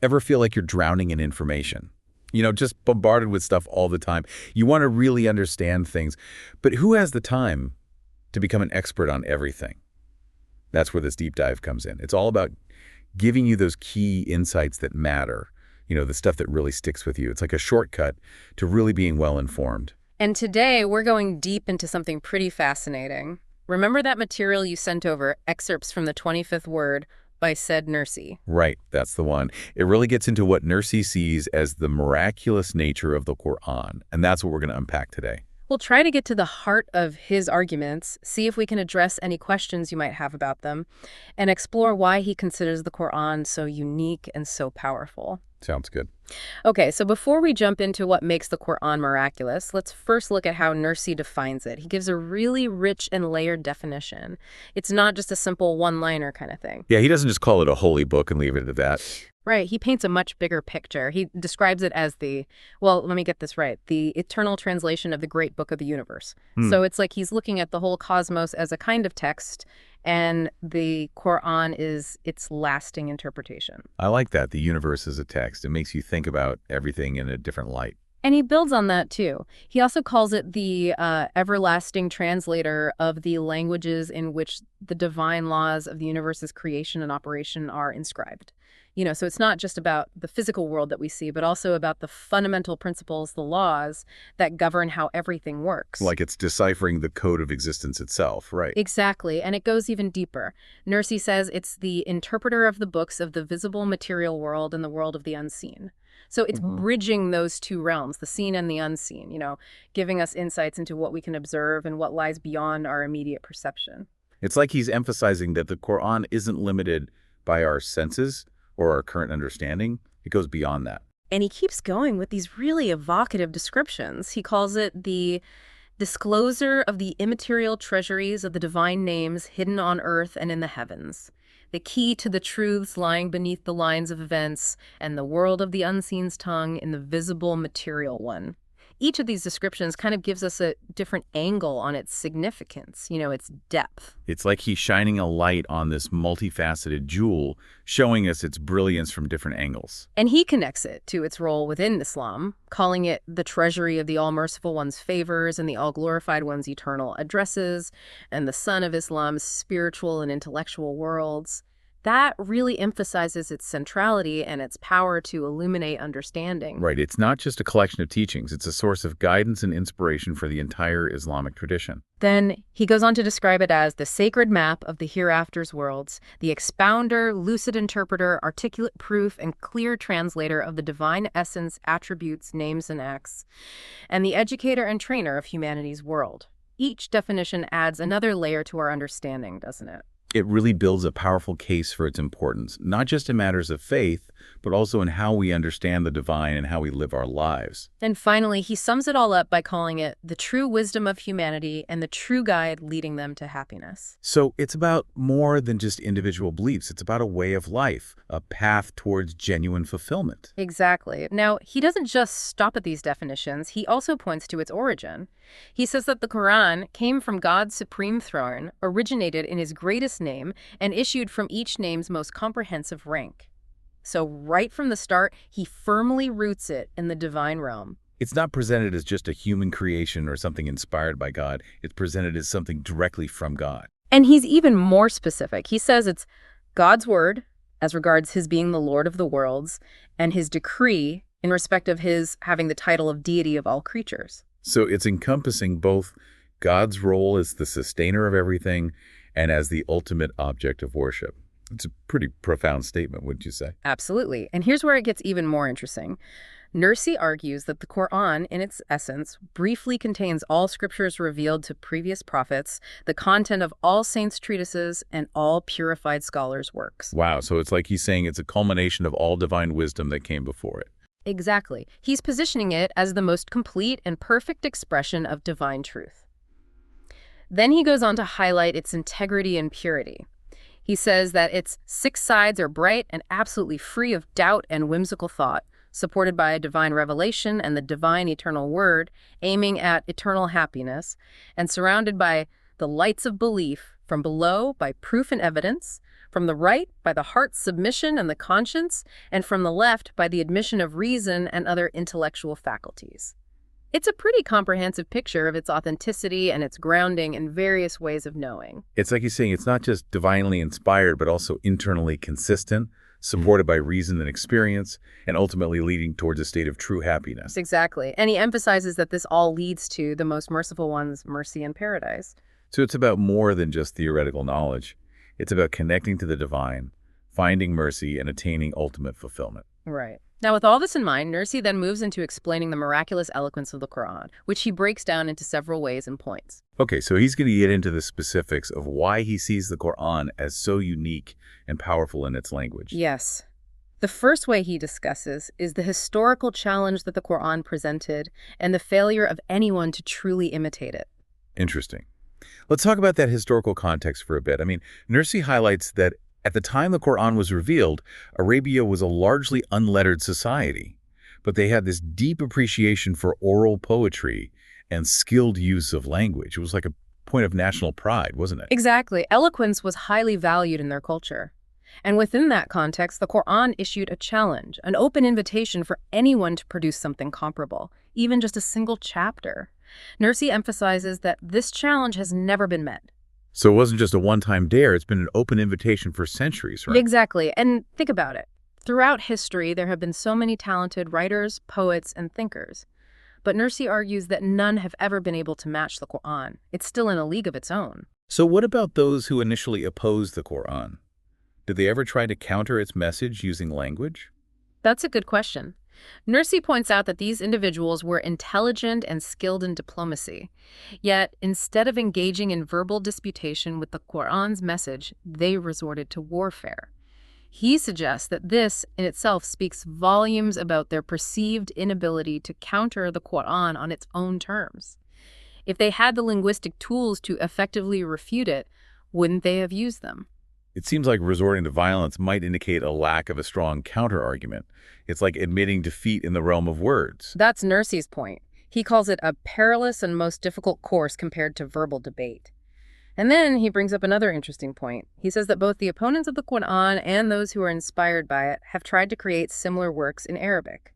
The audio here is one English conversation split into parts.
Ever feel like you're drowning in information? Just bombarded with stuff all the time. You want to really understand things, but who has the time to become an expert on everything? That's where this deep dive comes in. It's all about giving you those key insights that matter, the stuff that really sticks with you. It's like a shortcut to really being well-informed. And today, we're going deep into something pretty fascinating. Remember that material you sent over, excerpts from the 25th Word by Said Nursi? Right, that's the one. It really gets into what Nursi sees as the miraculous nature of the Qur'an, and that's what we're going to unpack today. We'll try to get to the heart of his arguments, see if we can address any questions you might have about them, and explore why he considers the Qur'an so unique and so powerful. Sounds good. Okay, so before we jump into what makes the Qur'an miraculous, let's first look at how Nursi defines it. He gives a really rich and layered definition. It's not just a simple one-liner kind of thing. Yeah, he doesn't just call it a holy book and leave it at that. Right, he paints a much bigger picture. He describes it as well, let me get this right, the eternal translation of the great book of the universe. So it's like he's looking at the whole cosmos as a kind of text, and the Qur'an is its lasting interpretation. I like that, the universe is a text. It makes you think about everything in a different light. And he builds on that, too. He also calls it the everlasting translator of the languages in which the divine laws of the universe's creation and operation are inscribed. So it's not just about the physical world that we see, but also about the fundamental principles, the laws that govern how everything works. Like it's deciphering the code of existence itself, right? Exactly, and it goes even deeper. Nursi says it's the interpreter of the books of the visible material world and the world of the unseen. So it's bridging those two realms, the seen and the unseen, giving us insights into what we can observe and what lies beyond our immediate perception. It's like he's emphasizing that the Qur'an isn't limited by our senses or our current understanding. It goes beyond that. And he keeps going with these really evocative descriptions. He calls it the disclosure of the immaterial treasuries of the divine names hidden on earth and in the heavens, the key to the truths lying beneath the lines of events, and the world of the unseen's tongue in the visible material one. Each of these descriptions kind of gives us a different angle on its significance, its depth. It's like he's shining a light on this multifaceted jewel, showing us its brilliance from different angles. And he connects it to its role within Islam, calling it the treasury of the All-Merciful One's favors and the All-Glorified One's eternal addresses, and the sun of Islam's spiritual and intellectual worlds. That really emphasizes its centrality and its power to illuminate understanding. Right. It's not just a collection of teachings. It's a source of guidance and inspiration for the entire Islamic tradition. Then he goes on to describe it as the sacred map of the hereafter's worlds, the expounder, lucid interpreter, articulate proof, and clear translator of the divine essence, attributes, names, and acts, and the educator and trainer of humanity's world. Each definition adds another layer to our understanding, doesn't it? It really builds a powerful case for its importance, not just in matters of faith, but also in how we understand the divine and how we live our lives. And finally, he sums it all up by calling it the true wisdom of humanity and the true guide leading them to happiness. So it's about more than just individual beliefs. It's about a way of life, a path towards genuine fulfillment. Exactly. Now, he doesn't just stop at these definitions. He also points to its origin. He says that the Qur'an came from God's supreme throne, originated in his greatest name, and issued from each name's most comprehensive rank. So right from the start, he firmly roots it in the divine realm. It's not presented as just a human creation or something inspired by God. It's presented as something directly from God. And he's even more specific. He says it's God's word, as regards his being the Lord of the worlds, and his decree in respect of his having the title of deity of all creatures. So it's encompassing both God's role as the sustainer of everything and as the ultimate object of worship. It's a pretty profound statement, wouldn't you say? Absolutely. And here's where it gets even more interesting. Nursi argues that the Qur'an, in its essence, briefly contains all scriptures revealed to previous prophets, the content of all saints' treatises, and all purified scholars' works. Wow, so it's like he's saying it's a culmination of all divine wisdom that came before it. Exactly. He's positioning it as the most complete and perfect expression of divine truth. Then he goes on to highlight its integrity and purity. He says that its 6 sides are bright and absolutely free of doubt and whimsical thought, supported by a divine revelation and the divine eternal word, aiming at eternal happiness, and surrounded by the lights of belief from below by proof and evidence, From the right, by the heart's submission and the conscience, and from the left, by the admission of reason and other intellectual faculties. It's a pretty comprehensive picture of its authenticity and its grounding in various ways of knowing. It's like he's saying it's not just divinely inspired, but also internally consistent, supported by reason and experience, and ultimately leading towards a state of true happiness. Exactly. And he emphasizes that this all leads to the most merciful one's mercy and paradise. So it's about more than just theoretical knowledge. It's about connecting to the divine, finding mercy, and attaining ultimate fulfillment. Right. Now, with all this in mind, Nursi then moves into explaining the miraculous eloquence of the Qur'an, which he breaks down into several ways and points. Okay, so he's going to get into the specifics of why he sees the Qur'an as so unique and powerful in its language. Yes. The first way he discusses is the historical challenge that the Qur'an presented and the failure of anyone to truly imitate it. Interesting. Let's talk about that historical context for a bit. Nursi highlights that at the time the Qur'an was revealed, Arabia was a largely unlettered society, but they had this deep appreciation for oral poetry and skilled use of language. It was like a point of national pride, wasn't it? Exactly. Eloquence was highly valued in their culture. And within that context, the Qur'an issued a challenge, an open invitation for anyone to produce something comparable, even just a single chapter. Nursi emphasizes that this challenge has never been met. So it wasn't just a one-time dare, it's been an open invitation for centuries, right? Exactly. And think about it. Throughout history, there have been so many talented writers, poets, and thinkers. But Nursi argues that none have ever been able to match the Qur'an. It's still in a league of its own. So what about those who initially opposed the Qur'an? Did they ever try to counter its message using language? That's a good question. Nursi points out that these individuals were intelligent and skilled in diplomacy. Yet, instead of engaging in verbal disputation with the Qur'an's message, they resorted to warfare. He suggests that this, in itself, speaks volumes about their perceived inability to counter the Qur'an on its own terms. If they had the linguistic tools to effectively refute it, wouldn't they have used them? It seems like resorting to violence might indicate a lack of a strong counter-argument. It's like admitting defeat in the realm of words. That's Nursi's point. He calls it a perilous and most difficult course compared to verbal debate. And then he brings up another interesting point. He says that both the opponents of the Qur'an and those who are inspired by it have tried to create similar works in Arabic.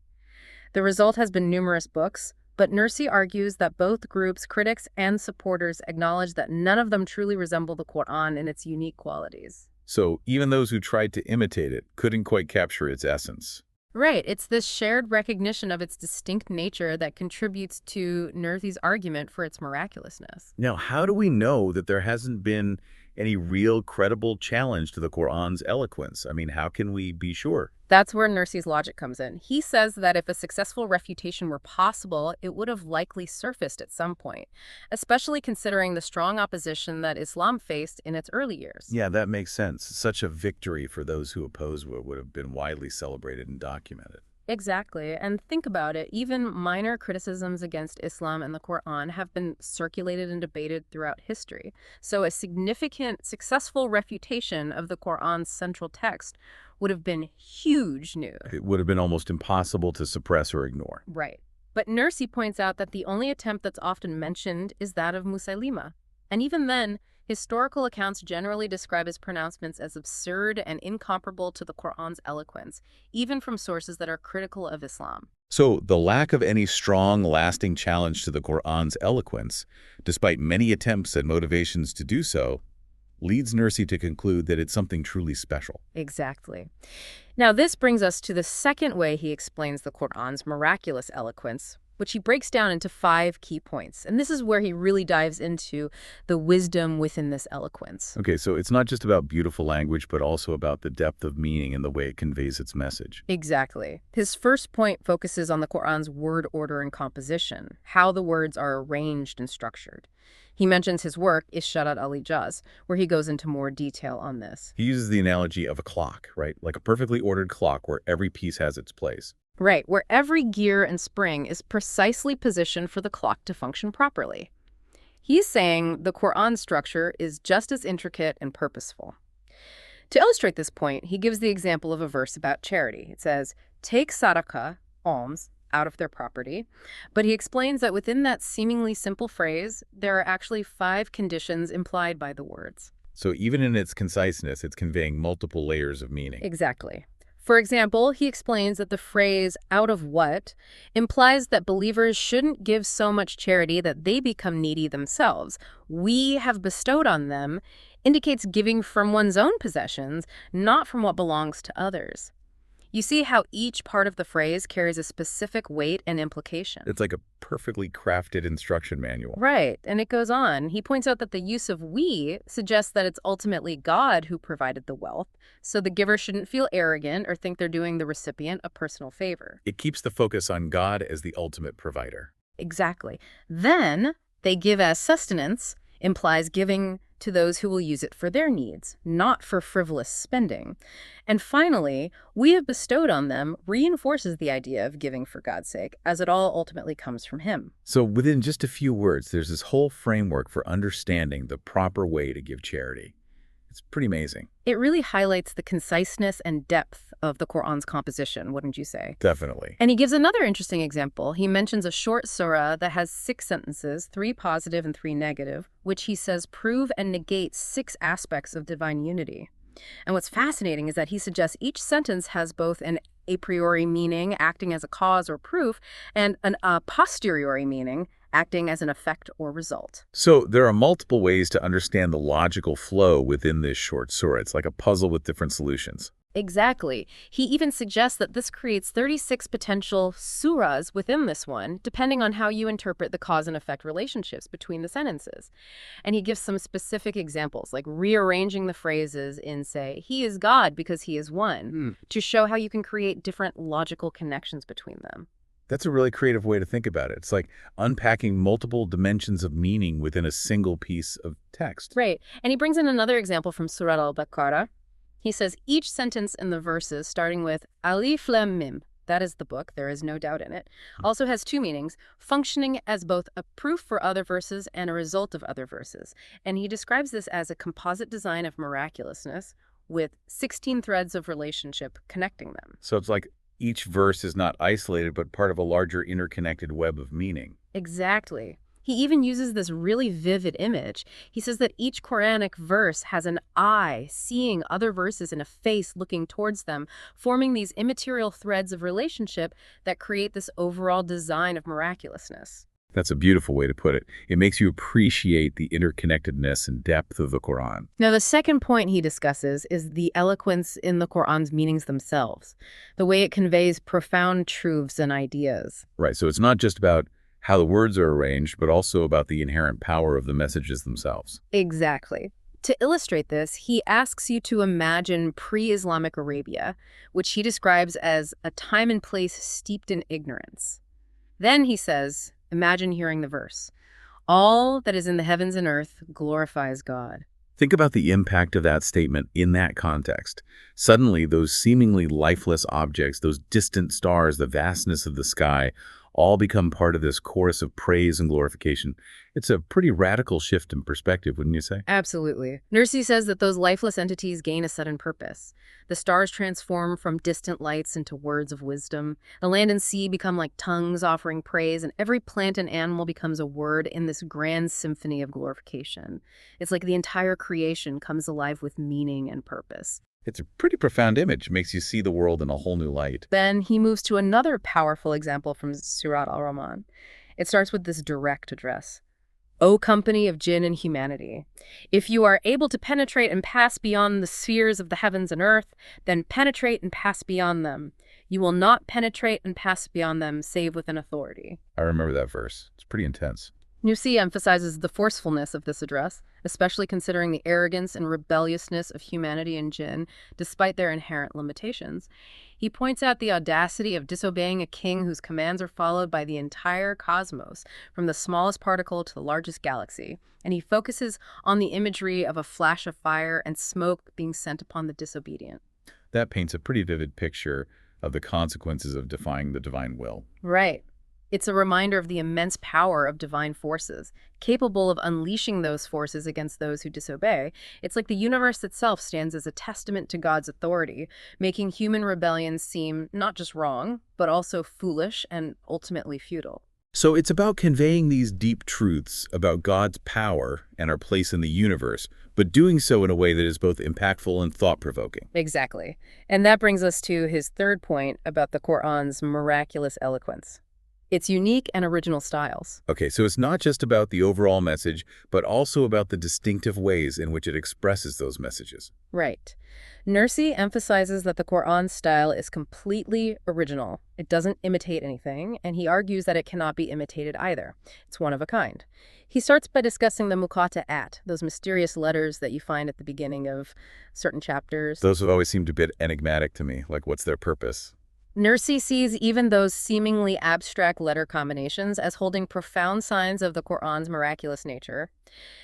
The result has been numerous books, but Nursi argues that both groups, critics and supporters, acknowledge that none of them truly resemble the Qur'an in its unique qualities. So even those who tried to imitate it couldn't quite capture its essence. Right. It's this shared recognition of its distinct nature that contributes to Nursi's argument for its miraculousness. Now, how do we know that there hasn't been any real credible challenge to the Qur'an's eloquence? How can we be sure? That's where Nursi's logic comes in. He says that if a successful refutation were possible, it would have likely surfaced at some point, especially considering the strong opposition that Islam faced in its early years. Yeah, that makes sense. Such a victory for those who oppose what would have been widely celebrated and documented. Exactly. And think about it. Even minor criticisms against Islam and the Qur'an have been circulated and debated throughout history. So a significant, successful refutation of the Qur'an's central text would have been huge news. It would have been almost impossible to suppress or ignore. Right. But Nursi points out that the only attempt that's often mentioned is that of Musaylima. And even then, historical accounts generally describe his pronouncements as absurd and incomparable to the Qur'an's eloquence, even from sources that are critical of Islam. So the lack of any strong, lasting challenge to the Qur'an's eloquence, despite many attempts and motivations to do so, leads Nursi to conclude that it's something truly special. Exactly. Now, this brings us to the second way he explains the Qur'an's miraculous eloquence, which he breaks down into 5 key points. And this is where he really dives into the wisdom within this eloquence. Okay, so it's not just about beautiful language, but also about the depth of meaning and the way it conveys its message. Exactly. His first point focuses on the Qur'an's word order and composition, how the words are arranged and structured. He mentions his work, Isharat al-Ijaz, where he goes into more detail on this. He uses the analogy of a clock, right? Like a perfectly ordered clock where every piece has its place. Right, where every gear and spring is precisely positioned for the clock to function properly. He's saying the Qur'an structure is just as intricate and purposeful. To illustrate this point, he gives the example of a verse about charity. It says, take sadaqah, alms, out of their property. But he explains that within that seemingly simple phrase, there are actually 5 conditions implied by the words. So even in its conciseness, it's conveying multiple layers of meaning. Exactly. For example, he explains that the phrase out of what implies that believers shouldn't give so much charity that they become needy themselves. We have bestowed on them indicates giving from one's own possessions, not from what belongs to others. You see how each part of the phrase carries a specific weight and implication. It's like a perfectly crafted instruction manual. Right, and it goes on. He points out that the use of we suggests that it's ultimately God who provided the wealth, so the giver shouldn't feel arrogant or think they're doing the recipient a personal favor. It keeps the focus on God as the ultimate provider. Exactly. Then they give as sustenance implies giving to those who will use it for their needs, not for frivolous spending. And finally, we have bestowed on them reinforces the idea of giving for God's sake, as it all ultimately comes from Him. So within just a few words, there's this whole framework for understanding the proper way to give charity. It's pretty amazing. It really highlights the conciseness and depth of the Qur'an's composition, wouldn't you say? Definitely. And he gives another interesting example. He mentions a short surah that has 6 sentences, 3 positive and 3 negative, which he says prove and negate 6 aspects of divine unity. And what's fascinating is that he suggests each sentence has both an a priori meaning, acting as a cause or proof, and an a posteriori meaning, acting as an effect or result. So there are multiple ways to understand the logical flow within this short surah. It's like a puzzle with different solutions. Exactly. He even suggests that this creates 36 potential surahs within this one, depending on how you interpret the cause and effect relationships between the sentences. And he gives some specific examples, like rearranging the phrases in, say, he is God because he is one, to show how you can create different logical connections between them. That's a really creative way to think about it. It's like unpacking multiple dimensions of meaning within a single piece of text. Right. And he brings in another example from Surah al-Baqarah. He says each sentence in the verses, starting with Alif Lam Mim, that is the book, there is no doubt in it, also has 2 meanings, functioning as both a proof for other verses and a result of other verses. And he describes this as a composite design of miraculousness with 16 threads of relationship connecting them. So it's like each verse is not isolated, but part of a larger interconnected web of meaning. Exactly. He even uses this really vivid image. He says that each Quranic verse has an eye seeing other verses and a face looking towards them, forming these immaterial threads of relationship that create this overall design of miraculousness. That's a beautiful way to put it. It makes you appreciate the interconnectedness and depth of the Quran. Now, the second point he discusses is the eloquence in the Qur'an's meanings themselves, the way it conveys profound truths and ideas. Right, so it's not just about how the words are arranged, but also about the inherent power of the messages themselves. Exactly. To illustrate this, he asks you to imagine pre-Islamic Arabia, which he describes as a time and place steeped in ignorance. Then he says, imagine hearing the verse, all that is in the heavens and earth glorifies God. Think about the impact of that statement in that context. Suddenly, those seemingly lifeless objects, those distant stars, the vastness of the sky, all become part of this chorus of praise and glorification. It's a pretty radical shift in perspective, wouldn't you say? Absolutely. Nursi says that those lifeless entities gain a sudden purpose. The stars transform from distant lights into words of wisdom. The land and sea become like tongues offering praise, and every plant and animal becomes a word in this grand symphony of glorification. It's like the entire creation comes alive with meaning and purpose. It's a pretty profound image. Makes you see the world in a whole new light. Then he moves to another powerful example from Surat al-Rahman. It starts with this direct address. O company of jinn and humanity, if you are able to penetrate and pass beyond the spheres of the heavens and earth, then penetrate and pass beyond them. You will not penetrate and pass beyond them save with an authority. I remember that verse. It's pretty intense. Nursi emphasizes the forcefulness of this address, especially considering the arrogance and rebelliousness of humanity and jinn, despite their inherent limitations. He points out the audacity of disobeying a king whose commands are followed by the entire cosmos, from the smallest particle to the largest galaxy, and he focuses on the imagery of a flash of fire and smoke being sent upon the disobedient. That paints a pretty vivid picture of the consequences of defying the divine will. Right. It's a reminder of the immense power of divine forces, capable of unleashing those forces against those who disobey. It's like the universe itself stands as a testament to God's authority, making human rebellion seem not just wrong, but also foolish and ultimately futile. So it's about conveying these deep truths about God's power and our place in the universe, but doing so in a way that is both impactful and thought-provoking. Exactly. And that brings us to his third point about the Qur'an's miraculous eloquence. Its unique and original styles. Okay, so it's not just about the overall message, but also about the distinctive ways in which it expresses those messages. Right. Nursi emphasizes that the Qur'an's style is completely original. It doesn't imitate anything, and he argues that it cannot be imitated either. It's one of a kind. He starts by discussing the muqata'at, those mysterious letters that you find at the beginning of certain chapters. Those have always seemed a bit enigmatic to me, like what's their purpose? Nursi sees even those seemingly abstract letter combinations as holding profound signs of the Qur'an's miraculous nature.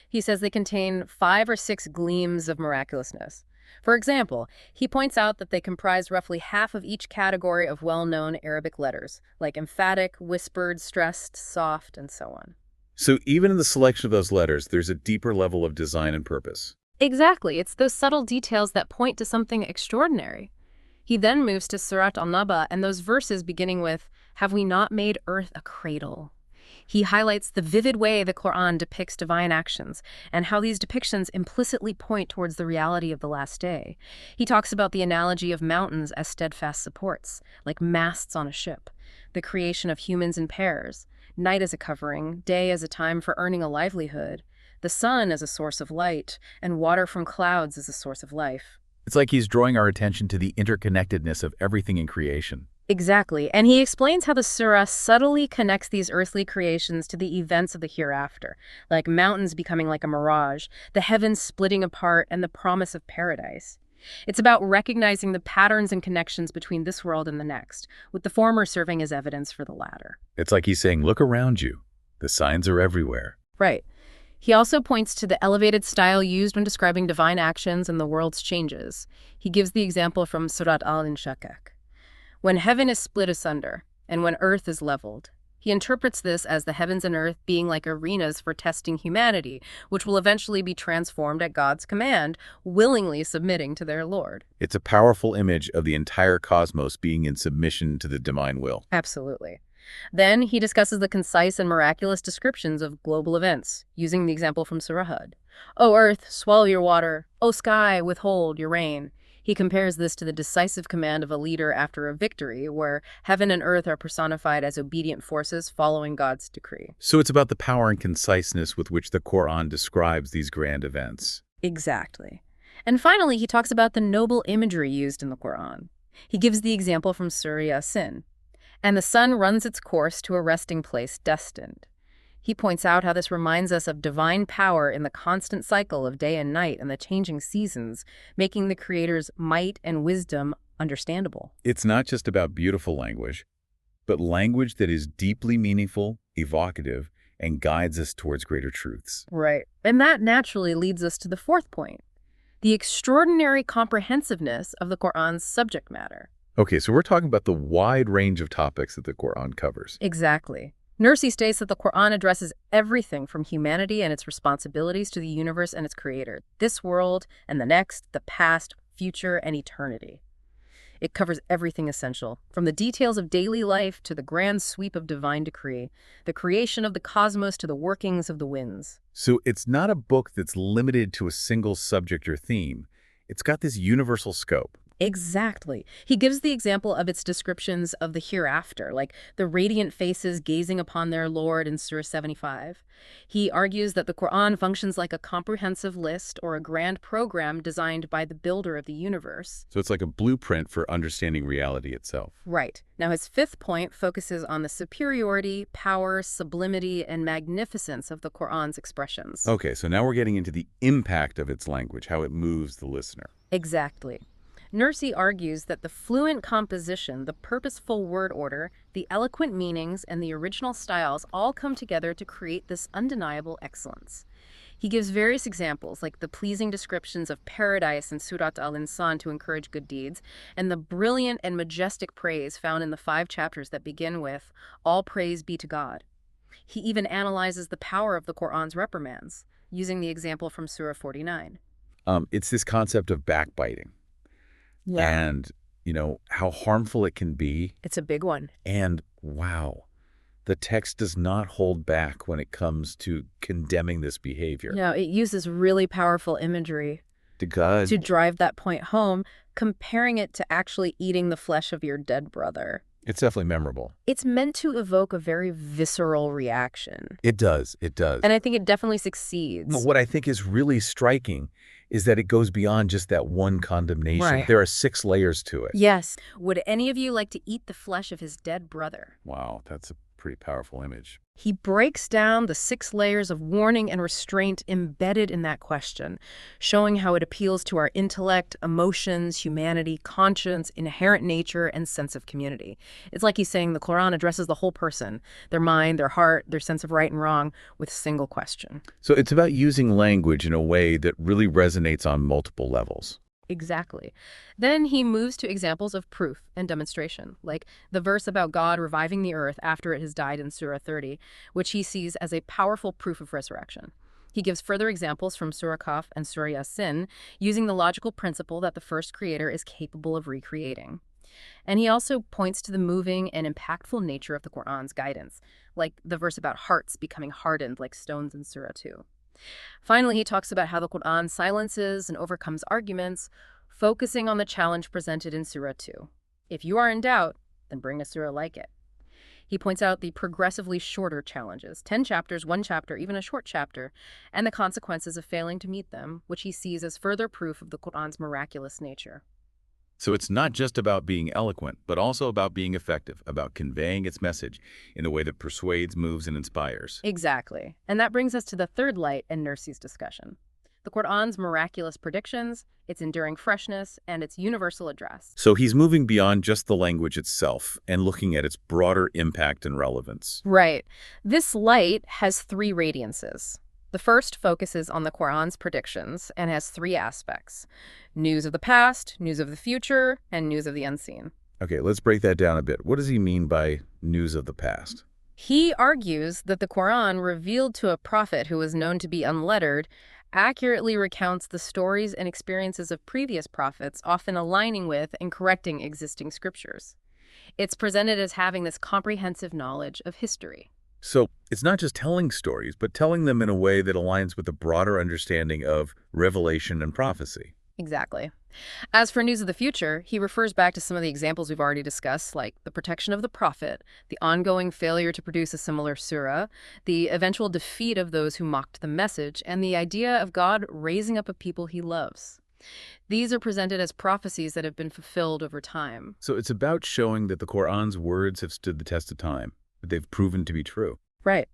He says they contain 5 or 6 gleams of miraculousness. For example, he points out that they comprise roughly half of each category of well-known Arabic letters, like emphatic, whispered, stressed, soft, and so on. So even in the selection of those letters, there's a deeper level of design and purpose. Exactly. It's those subtle details that point to something extraordinary. He then moves to Surat al-Naba and those verses beginning with, "Have we not made earth a cradle?" He highlights the vivid way the Qur'an depicts divine actions and how these depictions implicitly point towards the reality of the last day. He talks about the analogy of mountains as steadfast supports, like masts on a ship, the creation of humans in pairs, night as a covering, day as a time for earning a livelihood, the sun as a source of light, and water from clouds as a source of life. It's like he's drawing our attention to the interconnectedness of everything in creation. Exactly, and he explains how the surah subtly connects these earthly creations to the events of the hereafter, like mountains becoming like a mirage, the heavens splitting apart, and the promise of paradise. It's about recognizing the patterns and connections between this world and the next, with the former serving as evidence for the latter. It's like he's saying, look around you. The signs are everywhere. Right. He also points to the elevated style used when describing divine actions and the world's changes. He gives the example from Surat al-Inshaqqaq. When heaven is split asunder, and when earth is leveled, he interprets this as the heavens and earth being like arenas for testing humanity, which will eventually be transformed at God's command, willingly submitting to their Lord. It's a powerful image of the entire cosmos being in submission to the divine will. Absolutely. Then he discusses the concise and miraculous descriptions of global events, using the example from Surah Hud. O earth, swallow your water. O sky, withhold your rain. He compares this to the decisive command of a leader after a victory, where heaven and earth are personified as obedient forces following God's decree. So it's about the power and conciseness with which the Qur'an describes these grand events. Exactly. And finally, he talks about the noble imagery used in the Qur'an. He gives the example from Surah Yasin. And the sun runs its course to a resting place destined. He points out how this reminds us of divine power in the constant cycle of day and night and the changing seasons, making the Creator's might and wisdom understandable. It's not just about beautiful language, but language that is deeply meaningful, evocative, and guides us towards greater truths. Right. And that naturally leads us to the fourth point, the extraordinary comprehensiveness of the Qur'an's subject matter. Okay, so we're talking about the wide range of topics that the Qur'an covers. Exactly. Nursi states that the Qur'an addresses everything from humanity and its responsibilities to the universe and its creator, this world and the next, the past, future, and eternity. It covers everything essential, from the details of daily life to the grand sweep of divine decree, the creation of the cosmos to the workings of the winds. So it's not a book that's limited to a single subject or theme. It's got this universal scope. Exactly. He gives the example of its descriptions of the hereafter, like the radiant faces gazing upon their Lord in Surah 75. He argues that the Qur'an functions like a comprehensive list or a grand program designed by the builder of the universe. So it's like a blueprint for understanding reality itself. Right. Now his fifth point focuses on the superiority, power, sublimity, and magnificence of the Qur'an's expressions. Okay, so now we're getting into the impact of its language, how it moves the listener. Exactly. Nursi argues that the fluent composition, the purposeful word order, the eloquent meanings, and the original styles all come together to create this undeniable excellence. He gives various examples, like the pleasing descriptions of paradise in Surat al-Insan to encourage good deeds, and the brilliant and majestic praise found in the 5 chapters that begin with, "All praise be to God." He even analyzes the power of the Qur'an's reprimands, using the example from Surah 49. It's this concept of backbiting. And, how harmful it can be. It's a big one. And, wow, the text does not hold back when it comes to condemning this behavior. No, it uses really powerful imagery To God, to drive that point home, comparing it to actually eating the flesh of your dead brother. it's definitely memorable. It's meant to evoke a very visceral reaction. It does. It does. And I think it definitely succeeds. What I think is really striking is that it goes beyond just that one condemnation. Right. There are 6 layers to it. Yes. Would any of you like to eat the flesh of his dead brother? Wow, that's a pretty powerful image. He breaks down the 6 layers of warning and restraint embedded in that question, showing how it appeals to our intellect, emotions, humanity, conscience, inherent nature, and sense of community. It's like he's saying the Qur'an addresses the whole person, their mind, their heart, their sense of right and wrong, with a single question. So it's about using language in a way that really resonates on multiple levels. Exactly. Then he moves to examples of proof and demonstration, like the verse about God reviving the earth after it has died in Surah 30, which he sees as a powerful proof of resurrection. He gives further examples from Surah Kaf and Surah Yasin, using the logical principle that the first creator is capable of recreating. And he also points to the moving and impactful nature of the Qur'an's guidance, like the verse about hearts becoming hardened like stones in Surah 2. Finally, he talks about how the Qur'an silences and overcomes arguments, focusing on the challenge presented in Surah 2. If you are in doubt, then bring a surah like it. He points out the progressively shorter challenges, 10 chapters, 1 chapter, even a short chapter, and the consequences of failing to meet them, which he sees as further proof of the Qur'an's miraculous nature. So it's not just about being eloquent, but also about being effective, about conveying its message in a way that persuades, moves, and inspires. Exactly. And that brings us to the third light in Nursi's discussion. The Qur'an's miraculous predictions, its enduring freshness, and its universal address. So he's moving beyond just the language itself and looking at its broader impact and relevance. Right. This light has 3 radiances. The first focuses on the Qur'an's predictions and has 3 aspects: news of the past, news of the future, and news of the unseen. Okay, let's break that down a bit. What does he mean by news of the past? He argues that the Qur'an, revealed to a prophet who was known to be unlettered, accurately recounts the stories and experiences of previous prophets, often aligning with and correcting existing scriptures. It's presented as having this comprehensive knowledge of history. So it's not just telling stories, but telling them in a way that aligns with a broader understanding of revelation and prophecy. Exactly. As for news of the future, he refers back to some of the examples we've already discussed, like the protection of the prophet, the ongoing failure to produce a similar surah, the eventual defeat of those who mocked the message, and the idea of God raising up a people he loves. These are presented as prophecies that have been fulfilled over time. So it's about showing that the Qur'an's words have stood the test of time, that they've proven to be true. Right.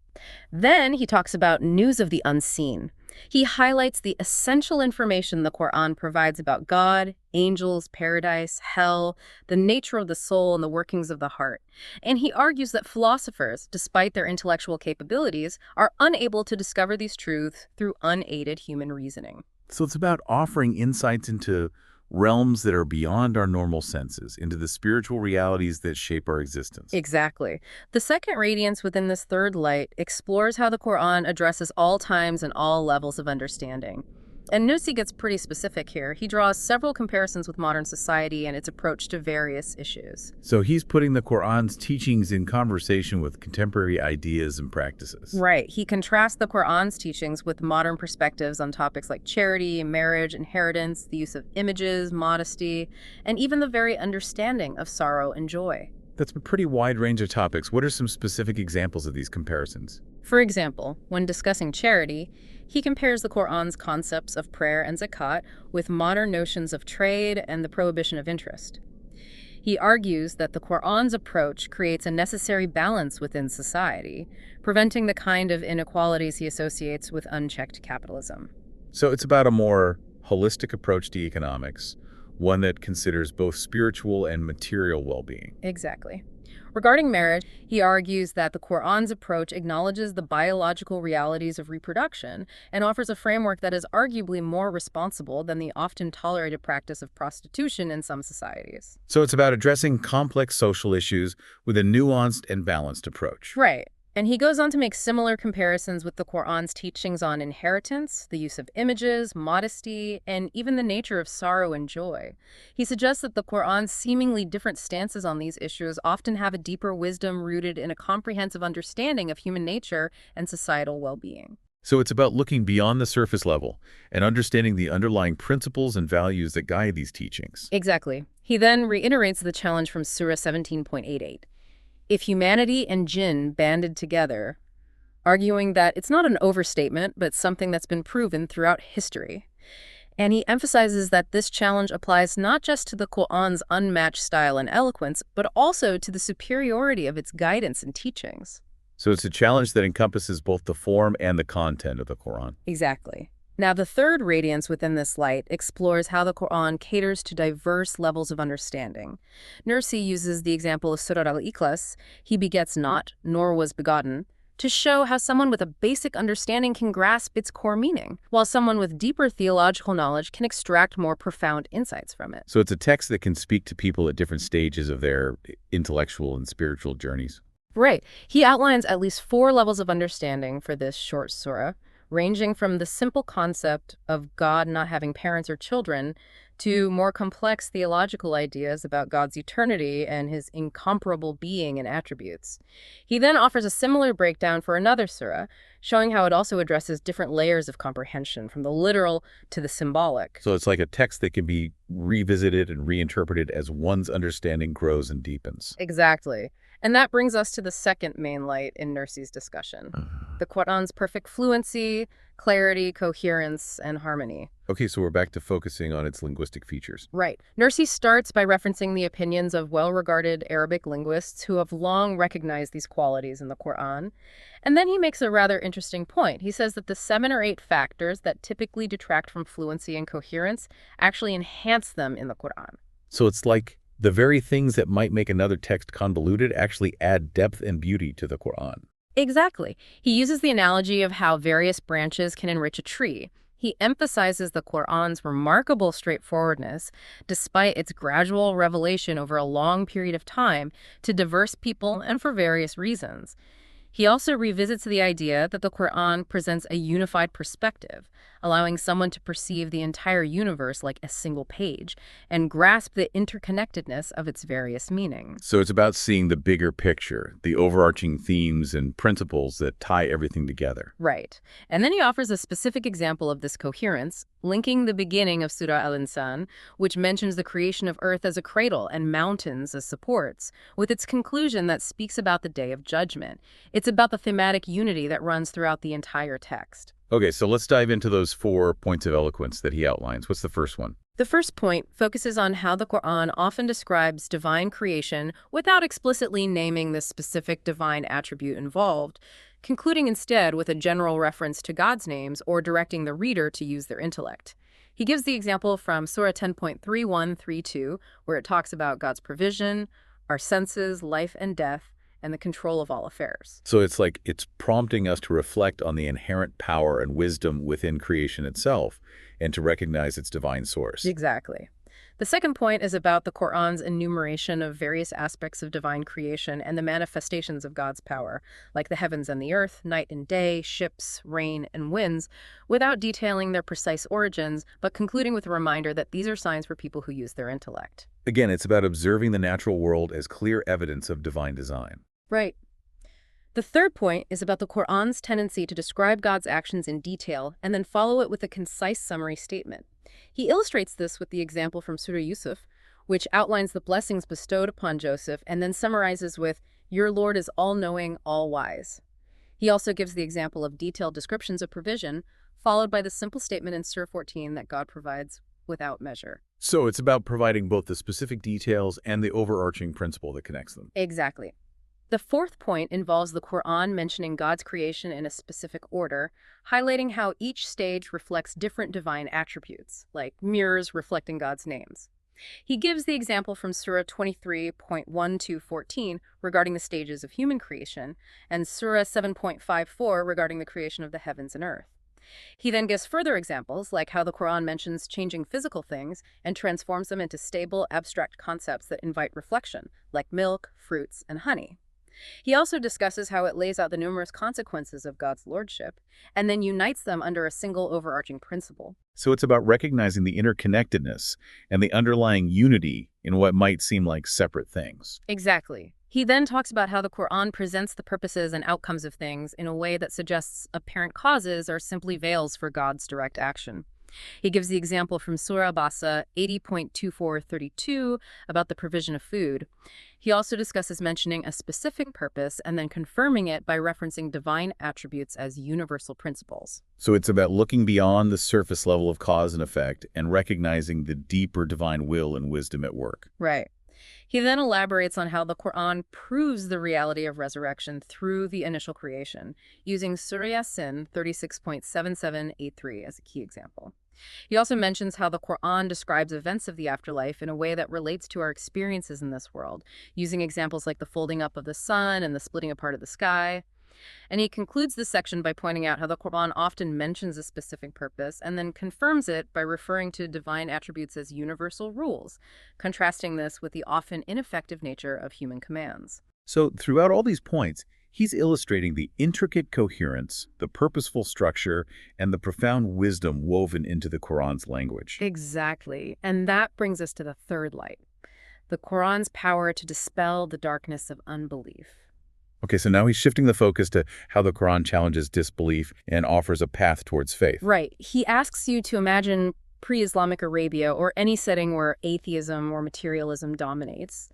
Then he talks about news of the unseen. He highlights the essential information the Qur'an provides about God, angels, paradise, hell, the nature of the soul, and the workings of the heart. And he argues that philosophers, despite their intellectual capabilities, are unable to discover these truths through unaided human reasoning. So it's about offering insights into realms that are beyond our normal senses, into the spiritual realities that shape our existence. Exactly. The second radiance within this third light explores how the Qur'an addresses all times and all levels of understanding. And Nursi gets pretty specific here. He draws several comparisons with modern society and its approach to various issues. So he's putting the Qur'an's teachings in conversation with contemporary ideas and practices. Right. He contrasts the Qur'an's teachings with modern perspectives on topics like charity, marriage, inheritance, the use of images, modesty, and even the very understanding of sorrow and joy. That's a pretty wide range of topics. What are some specific examples of these comparisons? For example, when discussing charity, he compares the Qur'an's concepts of prayer and zakat with modern notions of trade and the prohibition of interest. He argues that the Qur'an's approach creates a necessary balance within society, preventing the kind of inequalities he associates with unchecked capitalism. So it's about a more holistic approach to economics, one that considers both spiritual and material well-being. Exactly. Regarding marriage, he argues that the Qur'an's approach acknowledges the biological realities of reproduction and offers a framework that is arguably more responsible than the often tolerated practice of prostitution in some societies. So it's about addressing complex social issues with a nuanced and balanced approach. Right. And he goes on to make similar comparisons with the Qur'an's teachings on inheritance, the use of images, modesty, and even the nature of sorrow and joy. He suggests that the Qur'an's seemingly different stances on these issues often have a deeper wisdom rooted in a comprehensive understanding of human nature and societal well-being. So it's about looking beyond the surface level and understanding the underlying principles and values that guide these teachings. Exactly. He then reiterates the challenge from Surah 17.88. If humanity and jinn banded together, arguing that it's not an overstatement, but something that's been proven throughout history. And he emphasizes that this challenge applies not just to the Qur'an's unmatched style and eloquence, but also to the superiority of its guidance and teachings. So it's a challenge that encompasses both the form and the content of the Quran. Exactly. Now, the third radiance within this light explores how the Qur'an caters to diverse levels of understanding. Nursi uses the example of Surah al-Ikhlas, he begets not, nor was begotten, to show how someone with a basic understanding can grasp its core meaning, while someone with deeper theological knowledge can extract more profound insights from it. So it's a text that can speak to people at different stages of their intellectual and spiritual journeys. Right. He outlines at least 4 levels of understanding for this short surah, ranging from the simple concept of God not having parents or children to more complex theological ideas about God's eternity and his incomparable being and attributes. He then offers a similar breakdown for another surah, showing how it also addresses different layers of comprehension, from the literal to the symbolic. So it's like a text that can be revisited and reinterpreted as one's understanding grows and deepens. Exactly. And that brings us to the second main light in Nursi's discussion, the Qur'an's perfect fluency, clarity, coherence, and harmony. Okay, so we're back to focusing on its linguistic features. Right. Nursi starts by referencing the opinions of well-regarded Arabic linguists who have long recognized these qualities in the Qur'an. And then he makes a rather interesting point. He says that the 7 or 8 factors that typically detract from fluency and coherence actually enhance them in the Qur'an. So it's like the very things that might make another text convoluted actually add depth and beauty to the Quran. Exactly. He uses the analogy of how various branches can enrich a tree. He emphasizes the Qur'an's remarkable straightforwardness, despite its gradual revelation over a long period of time to diverse people and for various reasons. He also revisits the idea that the Qur'an presents a unified perspective, allowing someone to perceive the entire universe like a single page and grasp the interconnectedness of its various meanings. So it's about seeing the bigger picture, the overarching themes and principles that tie everything together. Right. And then he offers a specific example of this coherence, linking the beginning of Surah Al-Insan, which mentions the creation of earth as a cradle and mountains as supports, with its conclusion that speaks about the day of judgment. It's about the thematic unity that runs throughout the entire text. Okay, so let's dive into those 4 points of eloquence that he outlines. What's the first one? The first point focuses on how the Qur'an often describes divine creation without explicitly naming the specific divine attribute involved, concluding instead with a general reference to God's names or directing the reader to use their intellect. He gives the example from Surah 10.3132, where it talks about God's provision, our senses, life and death, and the control of all affairs. So it's like it's prompting us to reflect on the inherent power and wisdom within creation itself and to recognize its divine source. Exactly. The second point is about the Qur'an's enumeration of various aspects of divine creation and the manifestations of God's power, like the heavens and the earth, night and day, ships, rain, and winds, without detailing their precise origins, but concluding with a reminder that these are signs for people who use their intellect. Again, it's about observing the natural world as clear evidence of divine design. Right. The third point is about the Qur'an's tendency to describe God's actions in detail and then follow it with a concise summary statement. He illustrates this with the example from Surah Yusuf, which outlines the blessings bestowed upon Joseph and then summarizes with, "Your Lord is all-knowing, all-wise." He also gives the example of detailed descriptions of provision, followed by the simple statement in Surah 14 that God provides without measure. So it's about providing both the specific details and the overarching principle that connects them. Exactly. The fourth point involves the Qur'an mentioning God's creation in a specific order, highlighting how each stage reflects different divine attributes, like mirrors reflecting God's names. He gives the example from Surah 23.1-14 regarding the stages of human creation, and Surah 7.54 regarding the creation of the heavens and earth. He then gives further examples, like how the Qur'an mentions changing physical things and transforms them into stable, abstract concepts that invite reflection, like milk, fruits, and honey. He also discusses how it lays out the numerous consequences of God's lordship and then unites them under a single overarching principle. So it's about recognizing the interconnectedness and the underlying unity in what might seem like separate things. Exactly. He then talks about how the Qur'an presents the purposes and outcomes of things in a way that suggests apparent causes are simply veils for God's direct action. He gives the example from Surah Basa 80.2432 about the provision of food. He also discusses mentioning a specific purpose and then confirming it by referencing divine attributes as universal principles. So it's about looking beyond the surface level of cause and effect and recognizing the deeper divine will and wisdom at work. Right. He then elaborates on how the Qur'an proves the reality of resurrection through the initial creation, using Surah Yasin 36.7783 as a key example. He also mentions how the Qur'an describes events of the afterlife in a way that relates to our experiences in this world, using examples like the folding up of the sun and the splitting apart of the sky. And he concludes this section by pointing out how the Qur'an often mentions a specific purpose and then confirms it by referring to divine attributes as universal rules, contrasting this with the often ineffective nature of human commands. So throughout all these points, he's illustrating the intricate coherence, the purposeful structure, and the profound wisdom woven into the Qur'an's language. Exactly. And that brings us to the third light, the Qur'an's power to dispel the darkness of unbelief. Okay, so now he's shifting the focus to how the Qur'an challenges disbelief and offers a path towards faith. Right. He asks you to imagine pre-Islamic Arabia or any setting where atheism or materialism dominates.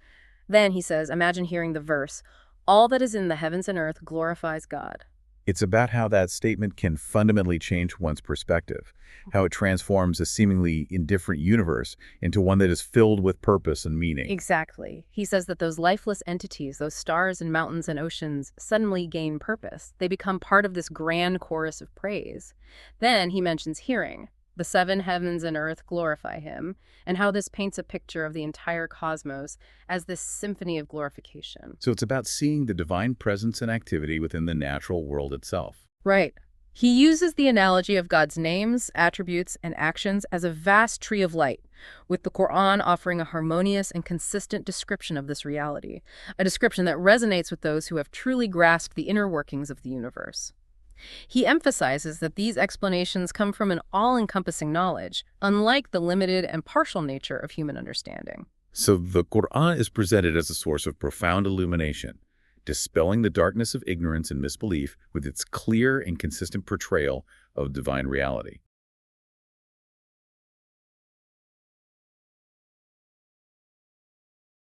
Then, he says, imagine hearing the verse, "All that is in the heavens and earth glorifies God." It's about how that statement can fundamentally change one's perspective, how it transforms a seemingly indifferent universe into one that is filled with purpose and meaning. Exactly. He says that those lifeless entities, those stars and mountains and oceans, suddenly gain purpose. They become part of this grand chorus of praise. Then he mentions hearing. The seven heavens and earth glorify him, and how this paints a picture of the entire cosmos as this symphony of glorification. So it's about seeing the divine presence and activity within the natural world itself. Right. He uses the analogy of God's names, attributes, and actions as a vast tree of light, with the Qur'an offering a harmonious and consistent description of this reality, a description that resonates with those who have truly grasped the inner workings of the universe. He emphasizes that these explanations come from an all-encompassing knowledge, unlike the limited and partial nature of human understanding. So the Qur'an is presented as a source of profound illumination, dispelling the darkness of ignorance and misbelief with its clear and consistent portrayal of divine reality.